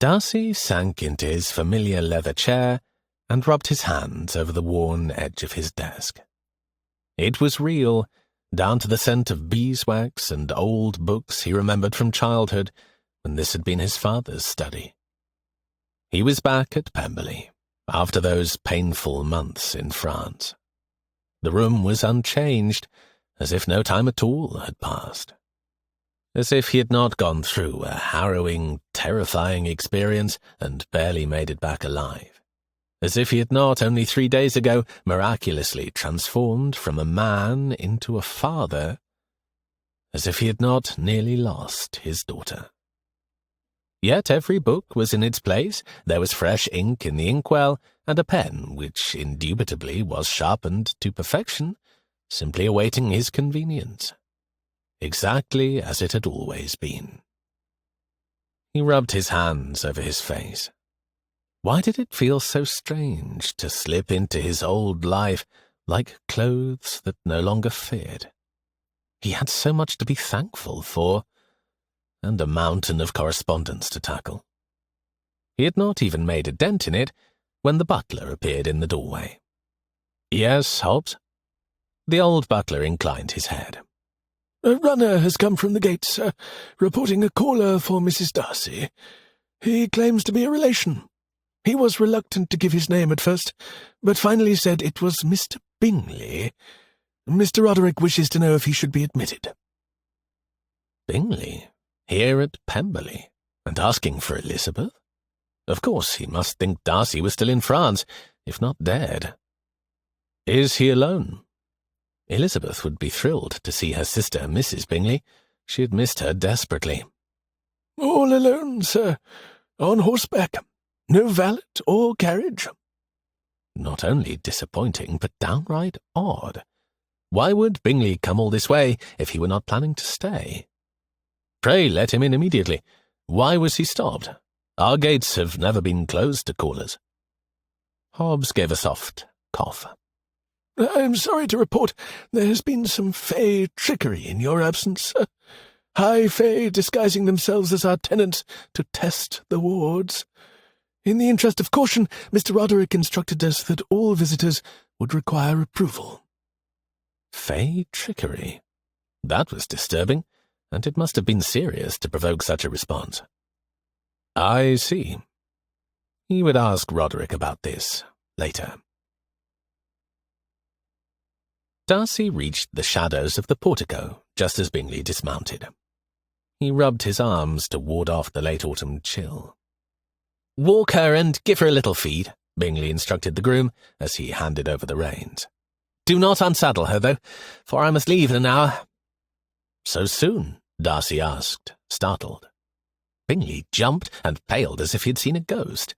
Darcy sank into his familiar leather chair and rubbed his hands over the worn edge of his desk. It was real, down to the scent of beeswax and old books he remembered from childhood, when this had been his father's study. He was back at Pemberley, after those painful months in France. The room was unchanged, as if no time at all had passed. As if he had not gone through a harrowing, terrifying experience and barely made it back alive. As if he had not, only 3 days ago, miraculously transformed from a man into a father. As if he had not nearly lost his daughter. Yet every book was in its place, there was fresh ink in the inkwell, and a pen which indubitably was sharpened to perfection, simply awaiting his convenience. Exactly as it had always been. He rubbed his hands over his face. Why did it feel so strange to slip into his old life like clothes that no longer fit? He had so much to be thankful for, and a mountain of correspondence to tackle. He had not even made a dent in it when the butler appeared in the doorway. "Yes, Hobbs?" The old butler inclined his head. "A runner has come from the gate, sir, reporting a caller for Mrs. Darcy. He claims to be a relation. He was reluctant to give his name at first, but finally said it was Mr. Bingley. Mr. Roderick wishes to know if he should be admitted." Bingley? Here at Pemberley? And asking for Elizabeth? Of course, he must think Darcy was still in France, if not dead. "Is he alone?" Elizabeth would be thrilled to see her sister, Mrs. Bingley. She had missed her desperately. "All alone, sir. On horseback. No valet or carriage." Not only disappointing, but downright odd. Why would Bingley come all this way if he were not planning to stay? Pray let him in immediately. Why was he stopped? Our gates have never been closed to callers. Hobbs gave a soft cough. "I'm sorry to report there has been some fey trickery in your absence, sir. High fey disguising themselves as our tenants to test the wards. In the interest of caution, Mr. Roderick instructed us that all visitors would require approval." Fey trickery? That was disturbing, and it must have been serious to provoke such a response. I see. He would ask Roderick about this later. Darcy reached the shadows of the portico just as Bingley dismounted. He rubbed his arms to ward off the late autumn chill. "Walk her and give her a little feed," Bingley instructed the groom as he handed over the reins. "Do not unsaddle her, though, for I must leave in an hour." "So soon?" Darcy asked, startled. Bingley jumped and paled as if he had seen a ghost.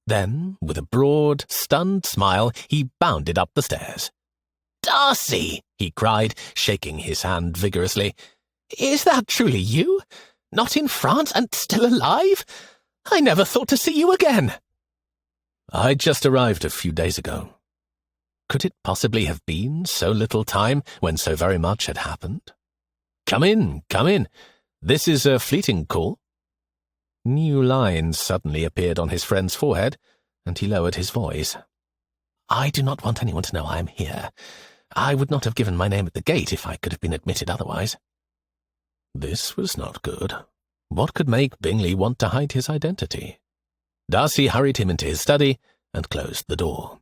Then, with a broad, stunned smile, he bounded up the stairs. "Darcy!" he cried, shaking his hand vigorously. "Is that truly you? Not in France and still alive? I never thought to see you again." "I just arrived a few days ago." Could it possibly have been so little time when so very much had happened? Come in. This is a fleeting call." New lines suddenly appeared on his friend's forehead, and he lowered his voice. "I do not want anyone to know I am here. I would not have given my name at the gate if I could have been admitted otherwise." This was not good. What could make Bingley want to hide his identity? Darcy hurried him into his study and closed the door.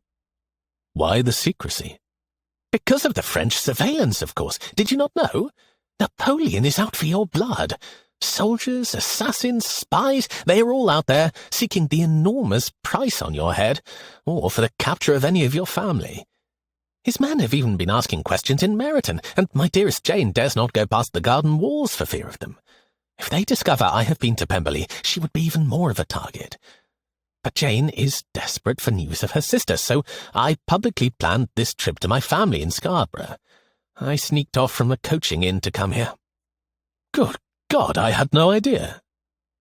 Why the secrecy? "Because of the French surveillance, of course. Did you not know? Napoleon is out for your blood. Soldiers, assassins, spies, they are all out there, seeking the enormous price on your head, or for the capture of any of your family. His men have even been asking questions in Meryton, and my dearest Jane dares not go past the garden walls for fear of them. If they discover I have been to Pemberley, she would be even more of a target. But Jane is desperate for news of her sister, so I publicly planned this trip to my family in Scarborough. I sneaked off from the coaching inn to come here." "Good God, I had no idea,"